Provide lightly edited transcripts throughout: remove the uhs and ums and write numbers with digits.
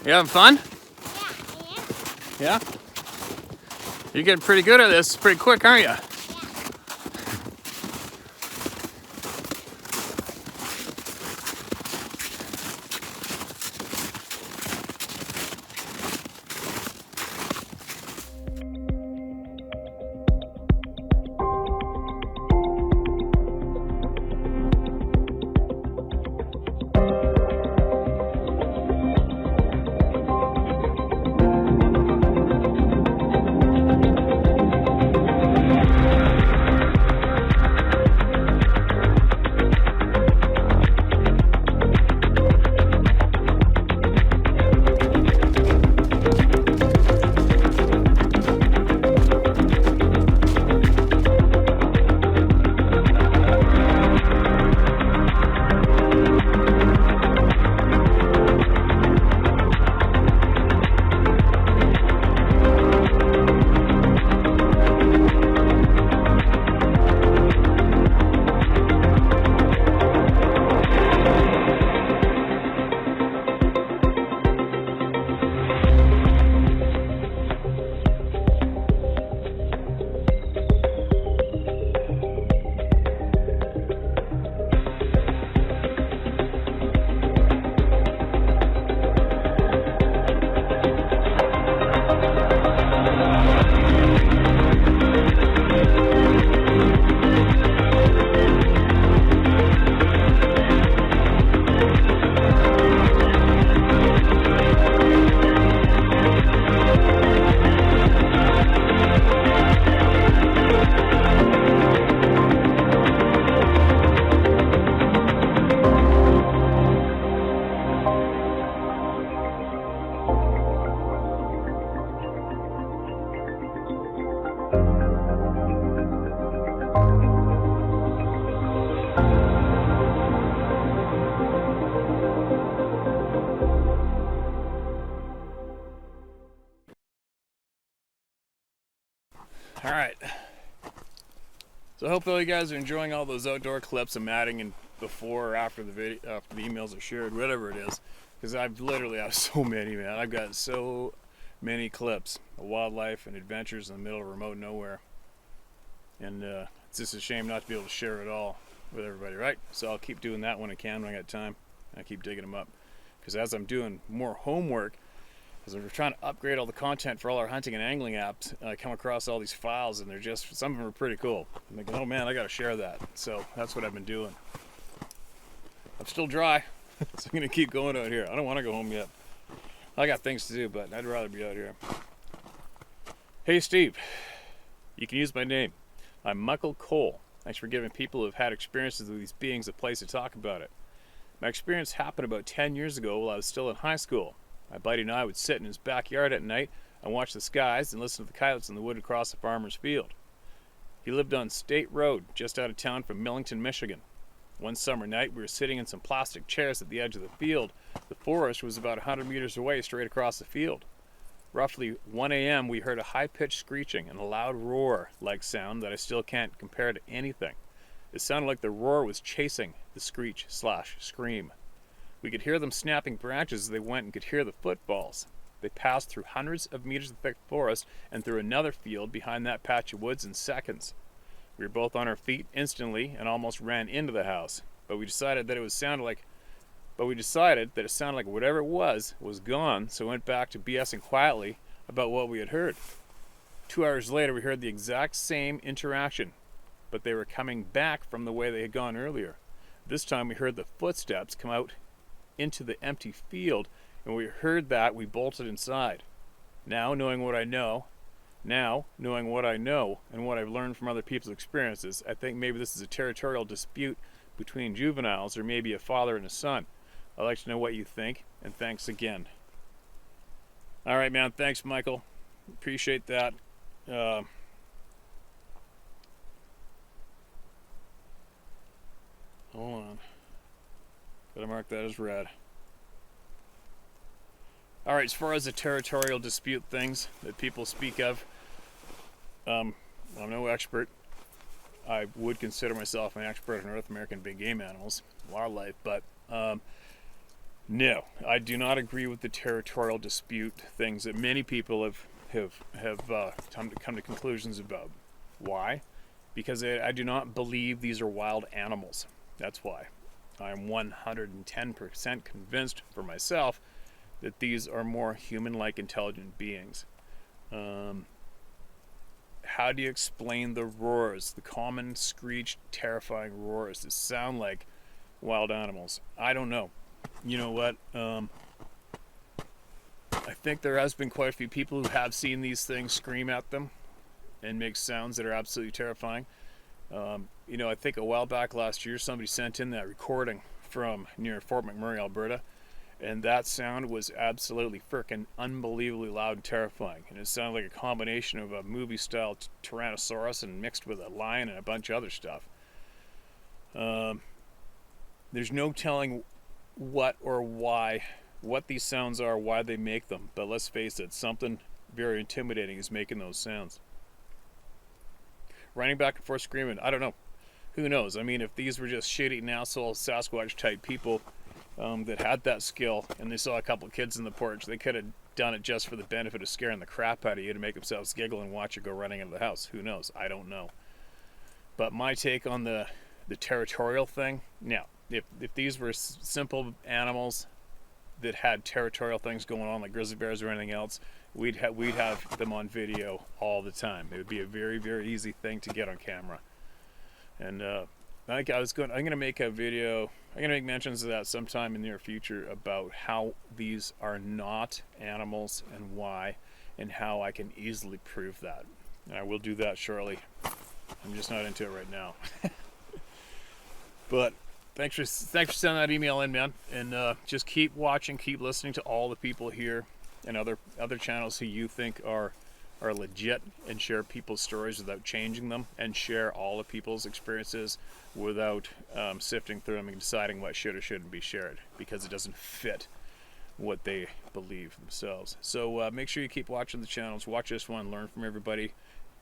You having fun? Yeah, I am. Yeah? You're getting pretty good at this pretty quick, aren't you? Yeah. All right. So I hope all you guys are enjoying all those outdoor clips I'm adding in before or after the video, after the emails are shared, whatever it is. Because I've literally have so many, man. I've got so many clips of wildlife and adventures in the middle of remote nowhere. And it's just a shame not to be able to share it all with everybody, right? So I'll keep doing that when I can, when I got time. I keep digging them up. Because as I'm doing more homework, as we're trying to upgrade all the content for all our hunting and angling apps, I come across all these files, and they're just, some of them are pretty cool. I'm like, oh man, I gotta share that. So that's what I've been doing. I'm still dry, so I'm gonna keep going out here. I don't want to go home yet. I got things to do, but I'd rather be out here. Hey Steve, you can use my name. I'm Michael Cole. Thanks for giving people who have had experiences with these beings a place to talk about it. My experience happened about 10 years ago while I was still in high school. My buddy and I would sit in his backyard at night and watch the skies and listen to the coyotes in the wood across the farmer's field. He lived on State Road, just out of town from Millington, Michigan. One summer night, we were sitting in some plastic chairs at the edge of the field. The forest was about 100 meters away, straight across the field. Roughly 1 a.m., we heard a high-pitched screeching and a loud roar-like sound that I still can't compare to anything. It sounded like the roar was chasing the screech/scream. We could hear them snapping branches as they went and could hear the footfalls. They passed through hundreds of meters of thick forest and through another field behind that patch of woods in seconds. We were both on our feet instantly and almost ran into the house, but we decided that it sounded like whatever it was gone, so we went back to BSing quietly about what we had heard. 2 hours later, we heard the exact same interaction, but they were coming back from the way they had gone earlier. This time we heard the footsteps come out into the empty field, and when we heard that, we bolted inside. Now, knowing what I know, and what I've learned from other people's experiences, I think maybe this is a territorial dispute between juveniles, or maybe a father and a son. I'd like to know what you think, and thanks again. All right, man. Thanks, Michael. Appreciate that. Hold on. Gotta mark that as red. All right, as far as the territorial dispute things that people speak of, I'm no expert. I would consider myself an expert in North American big game animals, wildlife, but No, I do not agree with the territorial dispute things that many people have come to conclusions about. Why? Because I do not believe these are wild animals. That's why. I'm 110% convinced for myself that these are more human-like intelligent beings. How do you explain the roars, the common screeched, terrifying roars that sound like wild animals? I don't know. You know what? I think there has been quite a few people who have seen these things scream at them and make sounds that are absolutely terrifying. I think a while back last year, somebody sent in that recording from near Fort McMurray, Alberta, and that sound was absolutely frickin' unbelievably loud and terrifying. And it sounded like a combination of a movie-style Tyrannosaurus and mixed with a lion and a bunch of other stuff. There's no telling what these sounds are, why they make them. But let's face it, something very intimidating is making those sounds. Running back and forth screaming, I don't know. Who knows? I mean, if these were just shit-eating asshole Sasquatch type people that had that skill and they saw a couple kids in the porch, they could have done it just for the benefit of scaring the crap out of you to make themselves giggle and watch you go running into the house. Who knows? I don't know. But my take on the territorial thing, now, if these were simple animals that had territorial things going on like grizzly bears or anything else, we'd have them on video all the time. It would be a very, very easy thing to get on camera. And I'm going to make a video. I'm going to make mentions of that sometime in the near future about how these are not animals and why, and how I can easily prove that. And I will do that shortly. I'm just not into it right now. But thanks for sending that email in, man. And just keep watching, keep listening to all the people here and other channels who you think are legit, and share people's stories without changing them, and share all of people's experiences without sifting through them and deciding what should or shouldn't be shared because it doesn't fit what they believe themselves. So make sure you keep watching the channels, watch this one, learn from everybody,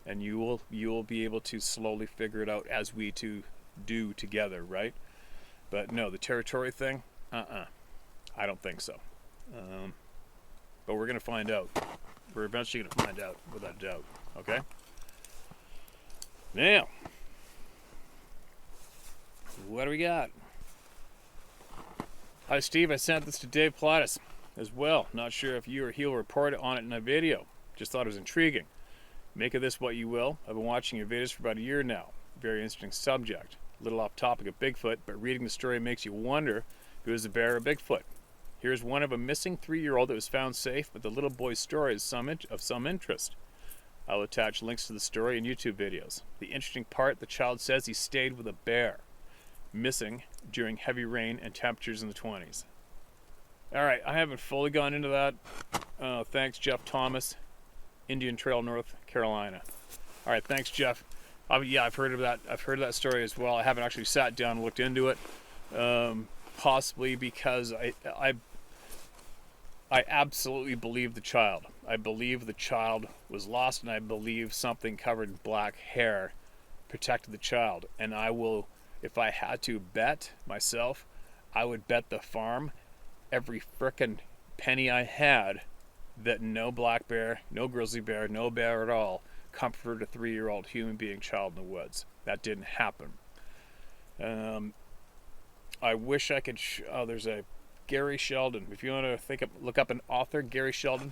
and you will be able to slowly figure it out as we two do together, right? But no, the territory thing, I don't think so. But we're gonna find out. We're eventually going to find out, without a doubt. Okay? Now, what do we got? Hi, Steve. I sent this to Dave Plattis as well. Not sure if you or he'll report on it in a video. Just thought it was intriguing. Make of this what you will. I've been watching your videos for about a year now. Very interesting subject. A little off topic of Bigfoot, but reading the story makes you wonder if it was a bear or Bigfoot. Here's one of a missing 3-year-old that was found safe, but the little boy's story is of some interest. I'll attach links to the story and YouTube videos. The interesting part, the child says he stayed with a bear, missing during heavy rain and temperatures in the 20s. All right, I haven't fully gone into that. Thanks, Jeff Thomas, Indian Trail, North Carolina. All right, thanks, Jeff. Yeah, I've heard of that. I've heard of that story as well. I haven't actually sat down and looked into it. Possibly because I absolutely believe the child. I believe the child was lost, and I believe something covered in black hair protected the child. And I will, if I had to bet myself, I would bet the farm every frickin' penny I had that no black bear, no grizzly bear, no bear at all comforted a 3-year-old human being child in the woods. That didn't happen. I wish I could. There's a Gary Sheldon. If you want to look up an author, Gary Sheldon,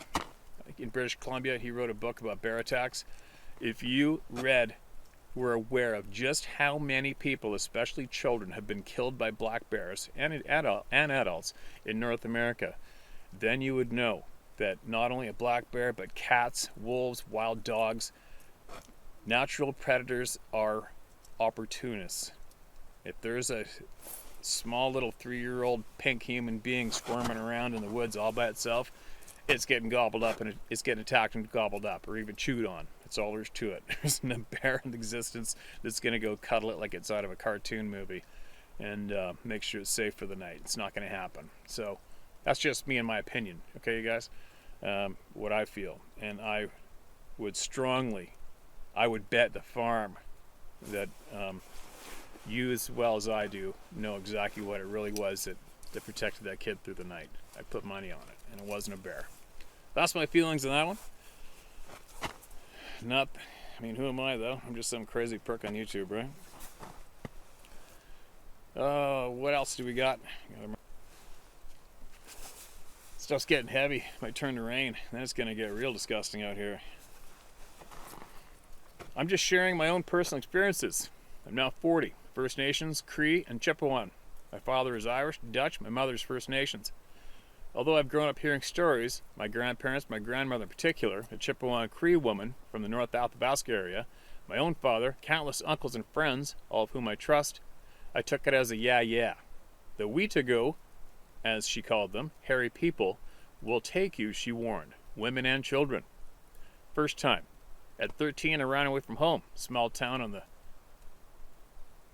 in British Columbia. He wrote a book about bear attacks. If you were aware of just how many people, especially children, have been killed by black bears and adults in North America, then you would know that not only a black bear, but cats, wolves, wild dogs, natural predators are opportunists. If there's a small little 3-year-old pink human being squirming around in the woods all by itself, it's getting gobbled up, and it's getting attacked and gobbled up, or even chewed on. That's all there's to it. There's no bear in existence that's going to go cuddle it like it's out of a cartoon movie and make sure it's safe for the night. It's not going to happen. So that's just me and my opinion. Okay, you guys? What I feel. And I would bet the farm that you, as well as I do, know exactly what it really was that that protected that kid through the night. I put money on it, and it wasn't a bear. That's my feelings on that one. Who am I though? I'm just some crazy prick on YouTube, right? What else do we got? Stuff's getting heavy. Might turn to rain. Then it's gonna get real disgusting out here. I'm just sharing my own personal experiences. I'm now 40. First Nations, Cree, and Chippewan. My father is Irish, Dutch, my mother's First Nations. Although I've grown up hearing stories, my grandparents, my grandmother in particular, a Chippewa Cree woman from the North Athabasca area, my own father, countless uncles and friends, all of whom I trust, I took it as a yeah. The Weetago, as she called them, hairy people, will take you, she warned, women and children. First time. At 13, I ran away from home, small town on the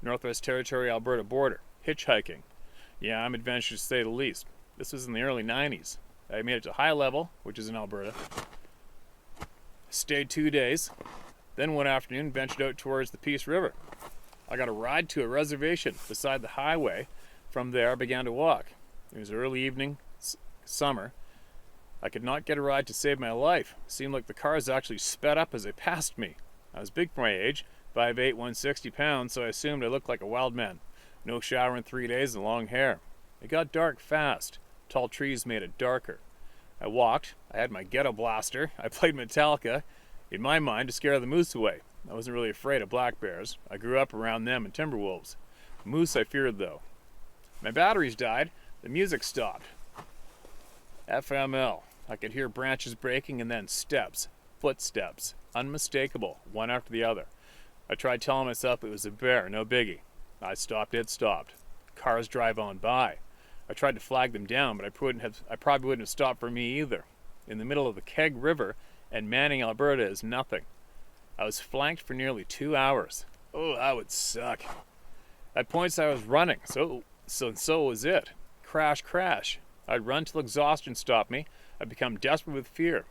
Northwest Territory, Alberta border, hitchhiking. Yeah, I'm adventurous to say the least. This was in the early 90s. I made it to High Level, which is in Alberta. Stayed 2 days. Then one afternoon, ventured out towards the Peace River. I got a ride to a reservation beside the highway. From there, I began to walk. It was early evening, summer. I could not get a ride to save my life. It seemed like the cars actually sped up as they passed me. I was big for my age, 5'8", 160 pounds, so I assumed I looked like a wild man. No shower in 3 days and long hair. It got dark fast. Tall trees made it darker. I walked. I had my ghetto blaster. I played Metallica, in my mind, to scare the moose away. I wasn't really afraid of black bears. I grew up around them and timber wolves. Moose I feared, though. My batteries died. The music stopped. FML. I could hear branches breaking and then steps. Footsteps. Unmistakable, one after the other. I tried telling myself it was a bear, no biggie. I stopped, it stopped. Cars drive on by. I tried to flag them down, but I probably wouldn't have stopped for me either. In the middle of the Keg River, and Manning, Alberta is nothing. I was flanked for nearly 2 hours. Oh, that would suck. At points I was running, so was it. Crash. I'd run till exhaustion stopped me. I'd become desperate with fear.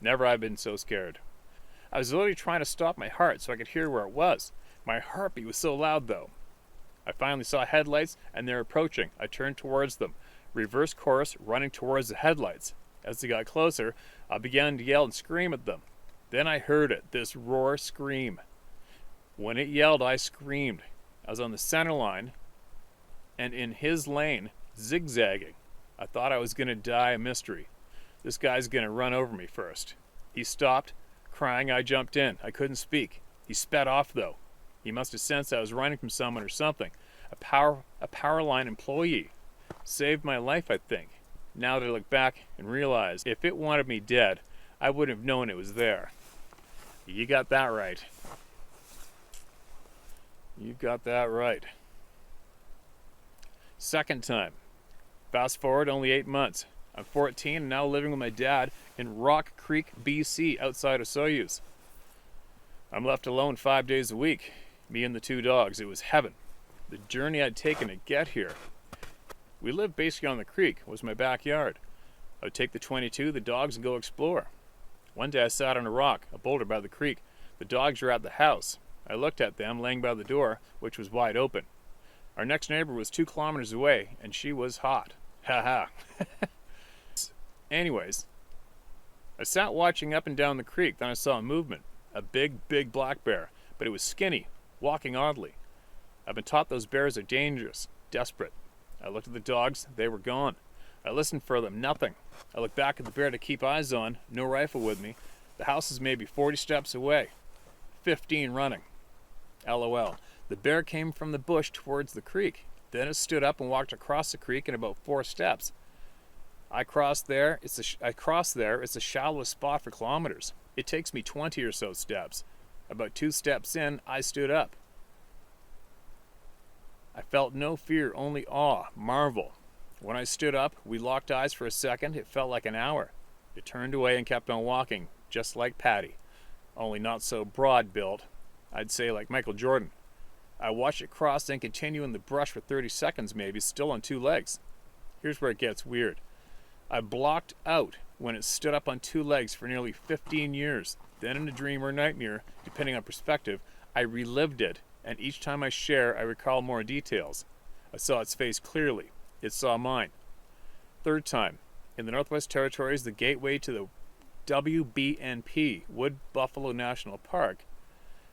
Never have I been so scared. I was literally trying to stop my heart so I could hear where it was. My heartbeat was so loud, though. I finally saw headlights, and they're approaching. I turned towards them. Reverse course, running towards the headlights. As they got closer, I began to yell and scream at them. Then I heard it, this roar scream. When it yelled, I screamed. I was on the center line, and in his lane, zigzagging. I thought I was going to die a mystery. This guy's going to run over me first. He stopped. Crying, I jumped in. I couldn't speak. He sped off, though. He must have sensed I was running from someone or something. A power line employee. Saved my life, I think. Now that I look back and realize if it wanted me dead, I wouldn't have known it was there. You got that right. You got that right. Second time. Fast forward only 8 months. I'm 14 and now living with my dad in Rock Creek, BC, outside of Soyuz. I'm left alone 5 days a week. Me and the 2 dogs. It was heaven. The journey I'd taken to get here. We lived basically on the creek. It was my backyard. I would take the 22, the dogs, and go explore. One day I sat on a rock, a boulder by the creek. The dogs were at the house. I looked at them laying by the door, which was wide open. Our next neighbor was 2 kilometers away, and she was hot. Ha ha. Anyways, I sat watching up and down the creek. Then I saw a movement. A big black bear, but it was skinny, walking oddly. I've been taught those bears are dangerous, desperate. I looked at the dogs. They were gone. I listened for them. Nothing. I looked back at the bear to keep eyes on. No rifle with me. The house is maybe 40 steps away. 15 running. LOL. The bear came from the bush towards the creek. Then it stood up and walked across the creek in about 4 steps. I crossed there. It's the shallowest spot for kilometers. It takes me 20 or so steps. About 2 steps in, I stood up. I felt no fear, only awe, marvel. When I stood up, we locked eyes for a second. It felt like an hour. It turned away and kept on walking, just like Patty, only not so broad-built. I'd say like Michael Jordan. I watched it cross and continue in the brush for 30 seconds maybe, still on 2 legs. Here's where it gets weird. I blocked out when it stood up on 2 legs for nearly 15 years. Then in a dream or nightmare, depending on perspective, I relived it, and each time I share, I recall more details. I saw its face clearly. It saw mine. Third time, in the Northwest Territories, the gateway to the WBNP, Wood Buffalo National Park.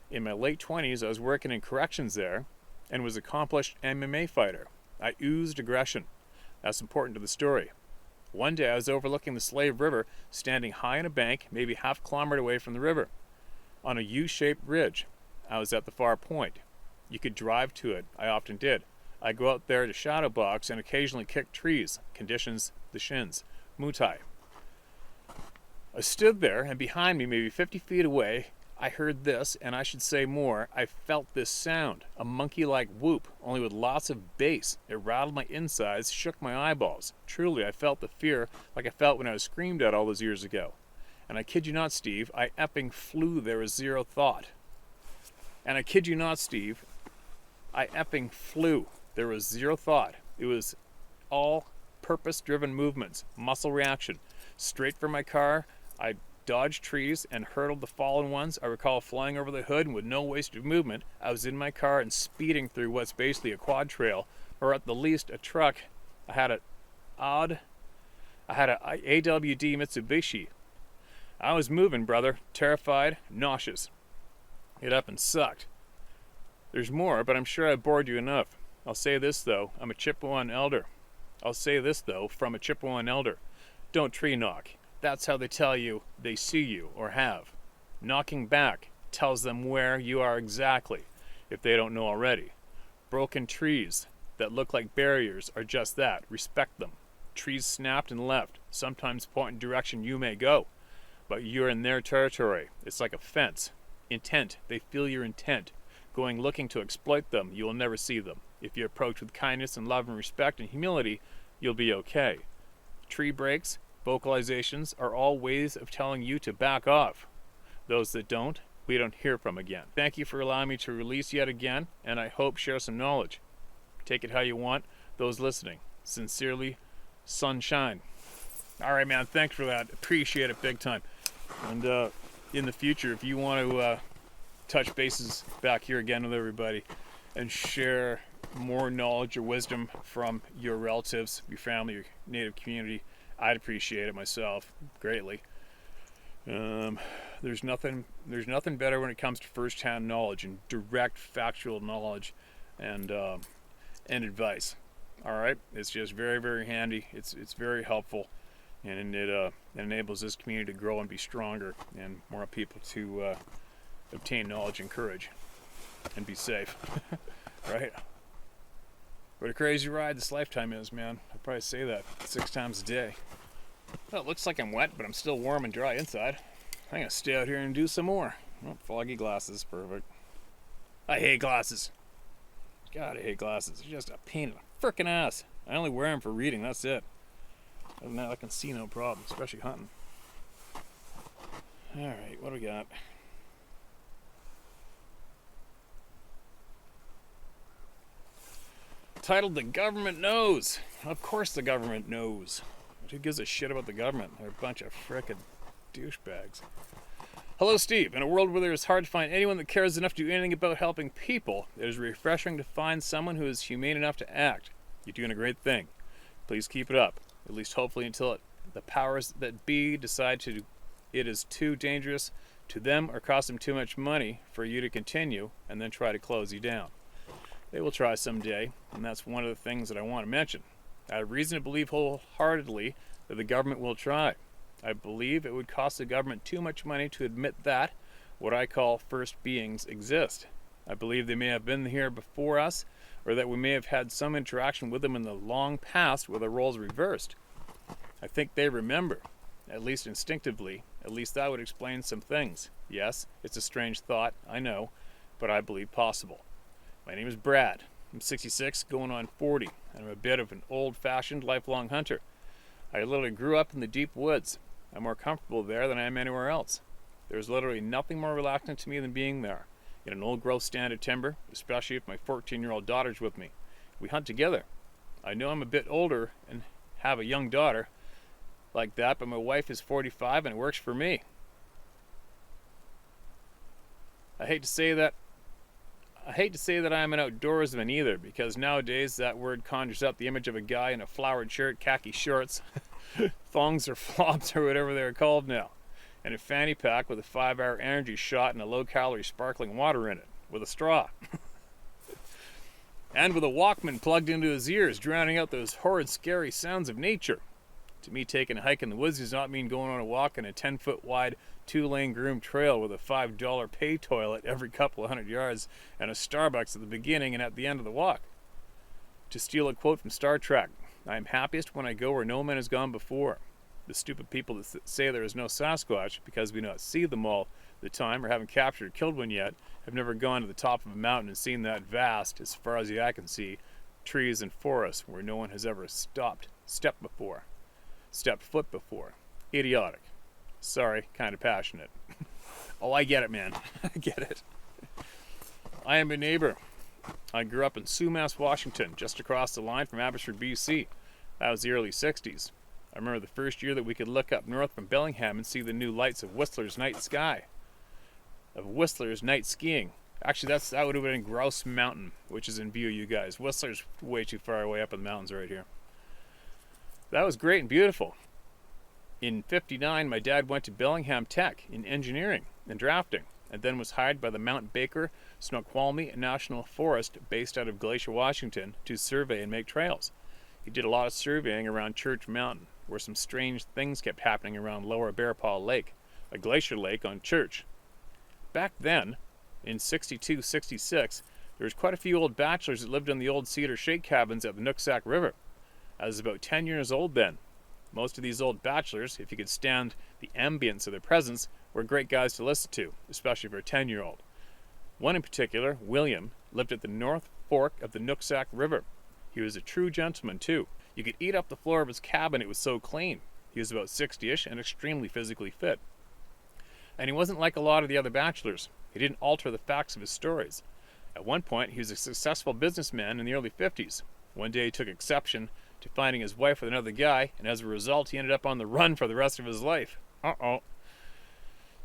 In my late 20s, I was working in corrections there and was an accomplished MMA fighter. I oozed aggression. That's important to the story. One day I was overlooking the Slave River, standing high on a bank, maybe half kilometer away from the river, on a U-shaped ridge. I was at the far point. You could drive to it. I often did. I go out there to shadow box and occasionally kick trees, conditions the shins. Muay Thai. I stood there, and behind me, maybe 50 feet away, I heard this, and I should say more, I felt this sound, a monkey-like whoop, only with lots of bass. It rattled my insides, shook my eyeballs. Truly, I felt the fear like I felt when I was screamed at all those years ago. And I kid you not, Steve, I effing flew there with zero thought. And I kid you not, Steve, I effing flew. There was zero thought. It was all purpose-driven movements, muscle reaction. Straight for my car, I dodged trees and hurdled the fallen ones. I recall flying over the hood, and with no wasted movement, I was in my car and speeding through what's basically a quad trail, or at the least a truck. I had a AWD Mitsubishi. I was moving, brother, terrified, nauseous. It up and sucked. There's more, but I'm sure I bored you enough. I'll say this, though, I'm a Chippewan elder. I'll say this, though, from a Chippewan elder. Don't tree knock. That's how they tell you they see you or have. Knocking back tells them where you are exactly, if they don't know already. Broken trees that look like barriers are just that. Respect them. Trees snapped and left, sometimes point in direction you may go. But you're in their territory. It's like a fence. Intent. They feel your intent. Going looking to exploit them, you will never see them. If you approach with kindness and love and respect and humility, you'll be okay. Tree breaks, vocalizations are all ways of telling you to back off. Those that don't, we don't hear from again. Thank you for allowing me to release yet again, and I hope share some knowledge. Take it how you want. Those listening. Sincerely, Sunshine. All right, man. Thanks for that. Appreciate it big time. And in the future, if you want to touch bases back here again with everybody and share more knowledge or wisdom from your relatives, your family, your native community, I'd appreciate it myself greatly. There's nothing better when it comes to first-hand knowledge and direct factual knowledge and advice. All right, it's just very, very handy. It's very helpful, and it enables this community to grow and be stronger, and more people to obtain knowledge and courage and be safe. Right? What a crazy ride this lifetime is, man. I'd probably say that 6 times a day. Well, it looks like I'm wet, but I'm still warm and dry inside. I'm gonna stay out here and do some more. Oh, foggy glasses, perfect. I hate glasses. God, I hate glasses. They're just a pain in the frickin' ass. I only wear them for reading, that's it. Other than that, I can see no problem, especially hunting. Alright, what do we got? Titled The Government Knows. Of course the government knows. Who gives a shit about the government? They're a bunch of frickin' douchebags. Hello, Steve. In a world where it is hard to find anyone that cares enough to do anything about helping people, it is refreshing to find someone who is humane enough to act. You're doing a great thing. Please keep it up. At least hopefully until the powers that be decide it is too dangerous to them or cost them too much money for you to continue and then try to close you down. They will try someday, and that's one of the things that I want to mention. I have reason to believe wholeheartedly that the government will try. I believe it would cost the government too much money to admit that what I call first beings exist. I believe they may have been here before us, or that we may have had some interaction with them in the long past where the roles reversed. I think they remember, at least instinctively. At least that would explain some things. Yes, it's a strange thought, I know, but I believe possible. My name is Brad. I'm 66, going on 40, and I'm a bit of an old-fashioned, lifelong hunter. I literally grew up in the deep woods. I'm more comfortable there than I am anywhere else. There's literally nothing more relaxing to me than being there, in an old-growth stand of timber, especially if my 14-year-old daughter's with me. We hunt together. I know I'm a bit older and have a young daughter like that, but my wife is 45 and it works for me. I hate to say that I hate to say that I am an outdoorsman either, because nowadays that word conjures up the image of a guy in a flowered shirt, khaki shorts, thongs or flops or whatever they're called now, and a fanny pack with a 5-hour energy shot and a low-calorie sparkling water in it, with a straw. And with a Walkman plugged into his ears, drowning out those horrid, scary sounds of nature. To me, taking a hike in the woods does not mean going on a walk in a 10-foot wide, 2-lane groomed trail with a $5 pay toilet every couple of hundred yards and a Starbucks at the beginning and at the end of the walk. To steal a quote from Star Trek, I am happiest when I go where no man has gone before. The stupid people that say there is no Sasquatch because we do not see them all the time or haven't captured or killed one yet have never gone to the top of a mountain and seen that vast, as far as the eye can see, trees and forests where no one has ever stepped foot before. Idiotic. Sorry, kind of passionate. Oh, I get it, man. I get it. I am a neighbor. I grew up in Sumas, Washington, just across the line from Abbotsford, BC. That was the early 60s. I remember the first year that we could look up north from Bellingham and see the new lights of Whistler's night sky. Of Whistler's night skiing. Actually, that would have been in Grouse Mountain, which is in view of you guys. Whistler's way too far away up in the mountains right here. That was great and beautiful. In '59, my dad went to Bellingham Tech in engineering and drafting, and then was hired by the Mount Baker Snoqualmie National Forest based out of Glacier, Washington, to survey and make trails. He did a lot of surveying around Church Mountain, where some strange things kept happening around Lower Bear Paw Lake, a glacier lake on Church. Back then, in '62, '66, there was quite a few old bachelors that lived in the old cedar shake cabins at the Nooksack River. I was about 10 years old then. Most of these old bachelors, if you could stand the ambience of their presence, were great guys to listen to, especially for a 10-year-old. One in particular, William, lived at the North Fork of the Nooksack River. He was a true gentleman, too. You could eat up the floor of his cabin, it was so clean. He was about 60-ish and extremely physically fit. And he wasn't like a lot of the other bachelors. He didn't alter the facts of his stories. At one point, he was a successful businessman in the early 50s. One day he took exception to finding his wife with another guy, and as a result, he ended up on the run for the rest of his life.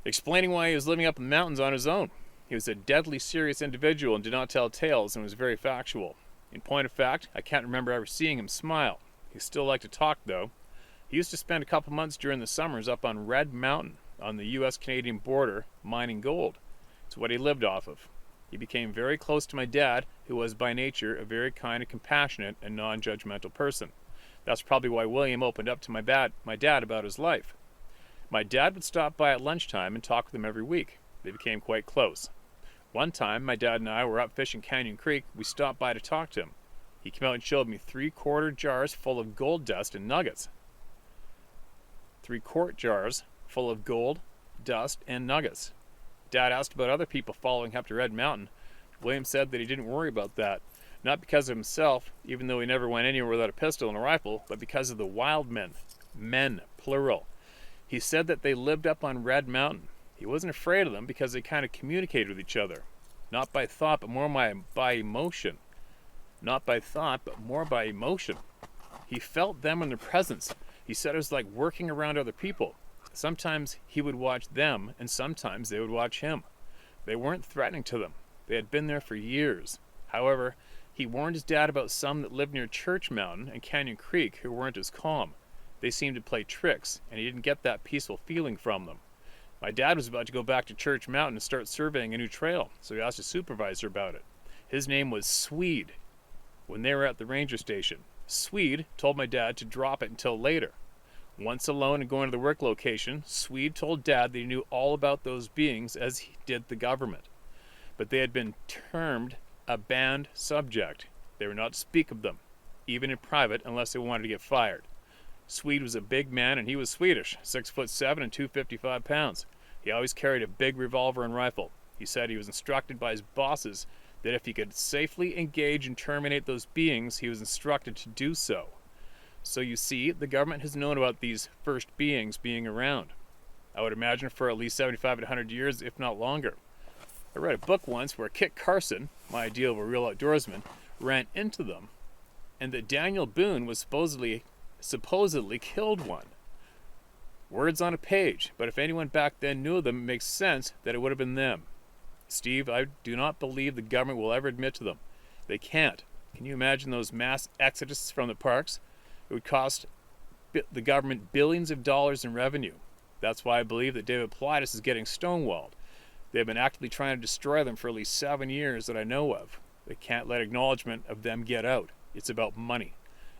Explaining why he was living up in the mountains on his own. He was a deadly serious individual and did not tell tales and was very factual. In point of fact, I can't remember ever seeing him smile. He still liked to talk, though. He used to spend a couple months during the summers up on Red Mountain on the U.S.-Canadian border mining gold. It's what he lived off of. He became very close to my dad, who was by nature a very kind and compassionate and non-judgmental person. That's probably why William opened up to my dad about his life. My dad would stop by at lunchtime and talk with him every week. They became quite close. One time, my dad and I were up fishing Canyon Creek. We stopped by to talk to him. He came out and showed me 3-quart jars full of gold dust and nuggets. 3-quart jars full of gold, dust, and nuggets. Dad asked about other people following up to Red Mountain. William said that he didn't worry about that, not because of himself, even though he never went anywhere without a pistol and a rifle, but because of the wild men, plural. He said that they lived up on Red Mountain. He wasn't afraid of them because they kind of communicated with each other, not by thought, but more by emotion. Not by thought, but more by emotion. He felt them in their presence. He said it was like working around other people. Sometimes he would watch them, and sometimes they would watch him. They weren't threatening to them. They had been there for years. However, he warned his dad about some that lived near Church Mountain and Canyon Creek who weren't as calm. They seemed to play tricks, and he didn't get that peaceful feeling from them. My dad was about to go back to Church Mountain and start surveying a new trail, so he asked his supervisor about it. His name was Swede. When they were at the ranger station, Swede told my dad to drop it until later. Once alone and going to the work location, Swede told Dad that he knew all about those beings as he did the government. But they had been termed a banned subject. They were not to speak of them, even in private, unless they wanted to get fired. Swede was a big man, and he was Swedish, 6'7" and 255 pounds. He always carried a big revolver and rifle. He said he was instructed by his bosses that if he could safely engage and terminate those beings, he was instructed to do so. So you see, the government has known about these first beings being around. I would imagine for at least 75 to 100 years, if not longer. I read a book once where Kit Carson, my idea of a real outdoorsman, ran into them, and that Daniel Boone was supposedly killed one. Words on a page, but if anyone back then knew of them, it makes sense that it would have been them. Steve, I do not believe the government will ever admit to them. They can't. Can you imagine those mass exoduses from the parks? It would cost the government billions of dollars in revenue. That's why I believe that David Paulides is getting stonewalled. They've been actively trying to destroy them for at least 7 years that I know of. They can't let acknowledgement of them get out. It's about money.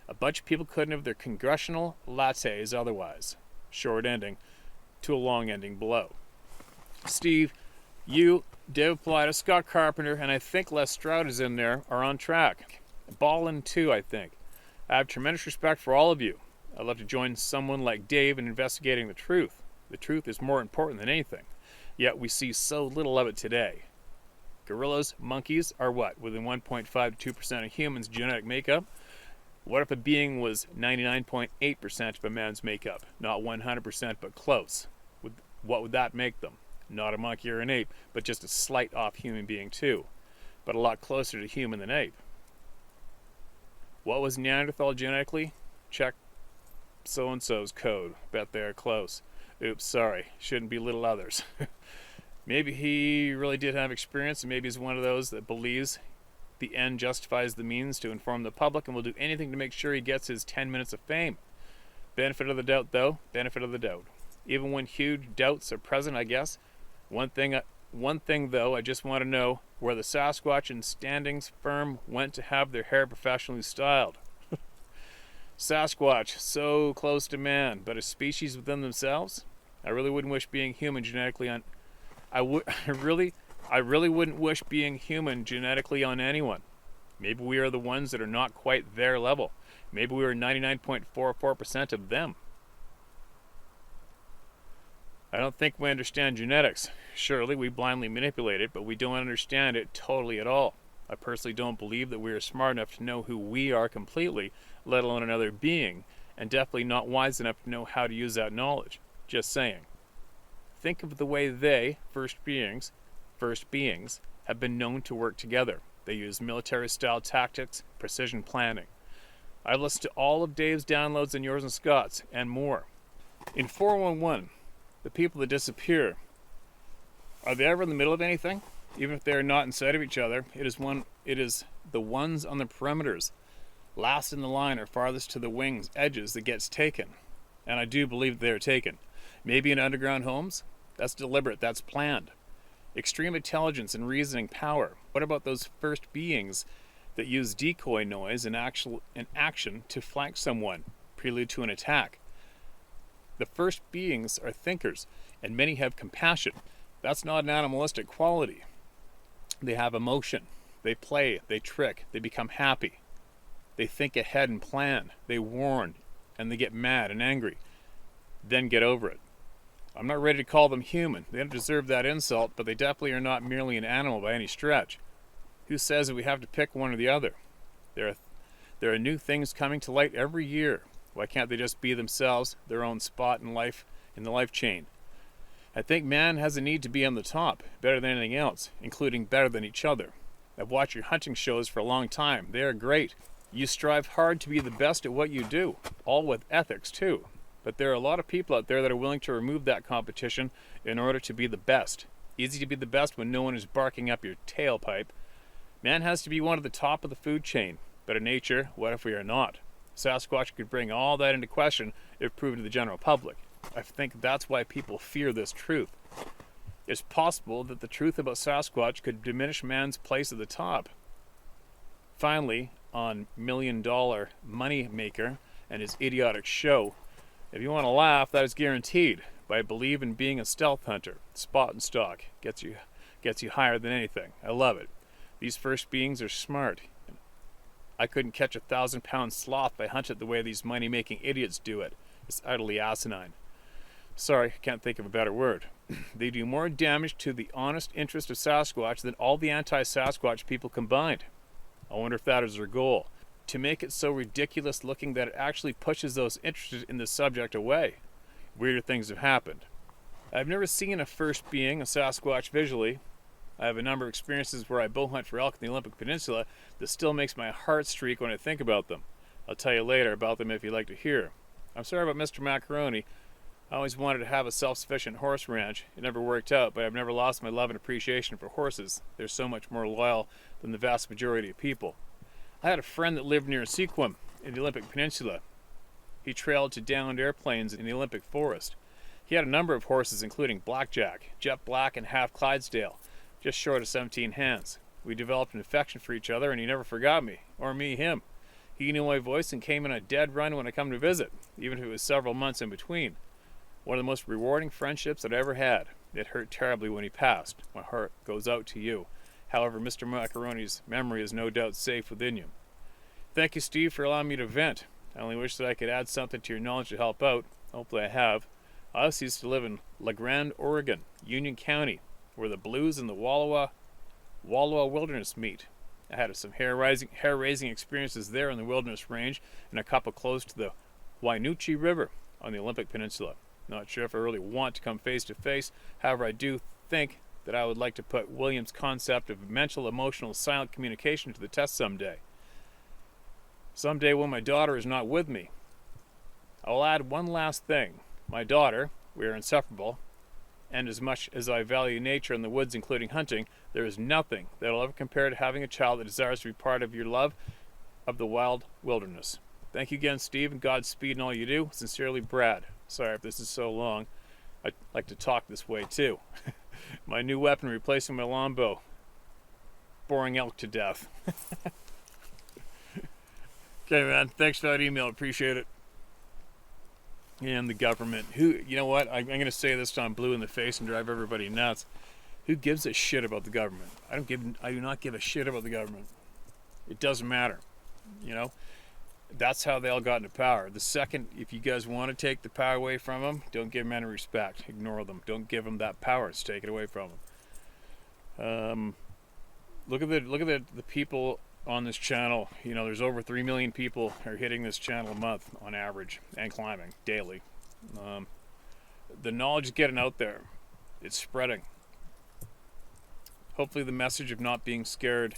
A bunch of people couldn't have their congressional lattes otherwise. Short ending to a long ending below. Steve, you, David Paulides, Scott Carpenter, and I think Les Stroud is in there, are on track. Ballin' too, I think. I have tremendous respect for all of you. I'd love to join someone like Dave in investigating the truth. The truth is more important than anything. Yet we see so little of it today. Gorillas, monkeys are what? Within 1.5 to 2% of humans' genetic makeup? What if a being was 99.8% of a man's makeup? Not 100%, but close. What would that make them? Not a monkey or an ape, but just a slight off human being too. But a lot closer to human than ape. What was Neanderthal genetically? Check so-and-so's code. Bet they're close. Oops, sorry. Shouldn't belittle others. Maybe he really did have experience, and maybe he's one of those that believes the end justifies the means to inform the public and will do anything to make sure he gets his 10 minutes of fame. Benefit of the doubt, though. Benefit of the doubt. Even when huge doubts are present, I guess. One thing, though, I just want to know where the Sasquatch and Standings firm went to have their hair professionally styled. Sasquatch, so close to man, but a species within themselves? I really wouldn't wish being human genetically on... I really wouldn't wish being human genetically on anyone. Maybe we are the ones that are not quite their level. Maybe we are 99.44% of them. I don't think we understand genetics. Surely we blindly manipulate it, but we don't understand it totally at all. I personally don't believe that we are smart enough to know who we are completely, let alone another being, and definitely not wise enough to know how to use that knowledge. Just saying. Think of the way they, first beings, have been known to work together. They use military-style tactics, precision planning. I've listened to all of Dave's downloads and yours and Scott's, and more. In 411, the people that disappear, are they ever in the middle of anything? Even if they are not inside of each other, it is the ones on the perimeters, last in the line or farthest to the wings, edges, that gets taken. And I do believe they are taken. Maybe in underground homes? That's deliberate, that's planned. Extreme intelligence and reasoning power. What about those first beings that use decoy noise and action to flank someone, prelude to an attack? The first beings are thinkers, and many have compassion. That's not an animalistic quality. They have emotion. They play, they trick, they become happy. They think ahead and plan. They warn, and they get mad and angry. Then get over it. I'm not ready to call them human. They don't deserve that insult, but they definitely are not merely an animal by any stretch. Who says that we have to pick one or the other? There are new things coming to light every year. Why can't they just be themselves, their own spot in life, in the life chain? I think man has a need to be on the top, better than anything else, including better than each other. I've watched your hunting shows for a long time. They are great. You strive hard to be the best at what you do, all with ethics too. But there are a lot of people out there that are willing to remove that competition in order to be the best. Easy to be the best when no one is barking up your tailpipe. Man has to be one of the top of the food chain. But in nature, what if we are not? Sasquatch could bring all that into question if proven to the general public. I think that's why people fear this truth. It's possible that the truth about Sasquatch could diminish man's place at the top. Finally, on $1 Million Money Maker and his idiotic show, if you want to laugh, that is guaranteed. But I believe in being a stealth hunter. Spot and stalk gets you higher than anything. I love it. These first beings are smart. I couldn't catch a 1,000-pound sloth if I hunted the way these money-making idiots do it. It's utterly asinine. Sorry, I can't think of a better word. They do more damage to the honest interest of Sasquatch than all the anti-Sasquatch people combined. I wonder if that is their goal. To make it so ridiculous looking that it actually pushes those interested in the subject away. Weirder things have happened. I've never seen a first being, a Sasquatch, visually. I have a number of experiences where I bow hunt for elk in the Olympic Peninsula that still makes my heart streak when I think about them. I'll tell you later about them if you'd like to hear. I'm sorry about Mr. Macaroni. I always wanted to have a self-sufficient horse ranch. It never worked out, but I've never lost my love and appreciation for horses. They're so much more loyal than the vast majority of people. I had a friend that lived near Sequim in the Olympic Peninsula. He trailed to downed airplanes in the Olympic forest. He had a number of horses, including Blackjack, Jet Black, and Half Clydesdale, just short of 17 hands. We developed an affection for each other, and he never forgot me, or me him. He knew my voice and came in a dead run when I come to visit, even if it was several months in between. One of the most rewarding friendships I'd ever had. It hurt terribly when he passed. My heart goes out to you. However, Mr. Macaroni's memory is no doubt safe within you. Thank you, Steve, for allowing me to vent. I only wish that I could add something to your knowledge to help out. Hopefully I have. I also used to live in La Grande, Oregon, Union County, where the Blues and the Wallowa Wilderness meet. I had some hair-raising experiences there in the Wilderness Range and a couple close to the Wainuchi River on the Olympic Peninsula. Not sure if I really want to come face to face. However, I do think that I would like to put William's concept of mental, emotional, silent communication to the test someday. Someday when my daughter is not with me. I will add one last thing. My daughter, we are inseparable, and as much as I value nature and the woods, including hunting, there is nothing that will ever compare to having a child that desires to be part of your love of the wild wilderness. Thank you again, Steve, and Godspeed in all you do. Sincerely, Brad. Sorry if this is so long. I like to talk this way, too. My new weapon replacing my longbow. Boring elk to death. Okay, man. Thanks for that email. Appreciate it. And the government. You know what? I'm going to say this till I'm blue in the face and drive everybody nuts. Who gives a shit about the government? I do not give a shit about the government. It doesn't matter. You know? That's how they all got into power. The second, if you guys want to take the power away from them, don't give them any respect. Ignore them. Don't give them that power. Just take it away from them. Look at the people on this channel. You know, there's over 3 million people are hitting this channel a month on average and climbing daily. The knowledge is getting out there. It's spreading. Hopefully the message of not being scared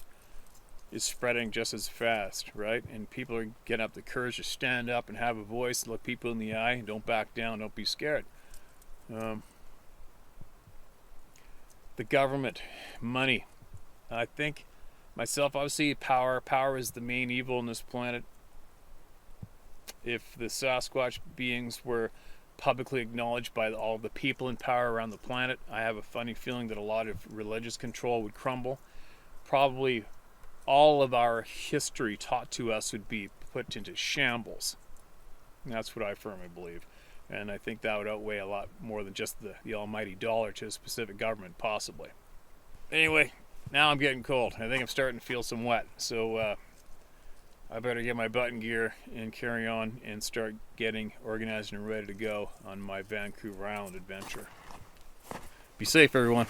is spreading just as fast, right? And people are getting up the courage to stand up and have a voice, look people in the eye, don't back down, don't be scared. The government, money. I think myself, obviously, power is the main evil on this planet. If the Sasquatch beings were publicly acknowledged by all the people in power around the planet, I have a funny feeling that a lot of religious control would crumble. Probably all of our history taught to us would be put into shambles. And that's what I firmly believe. And I think that would outweigh a lot more than just the almighty dollar to a specific government, possibly. Anyway, now I'm getting cold. I think I'm starting to feel some wet. So I better get my button gear and carry on and start getting organized and ready to go on my Vancouver Island adventure. Be safe, everyone.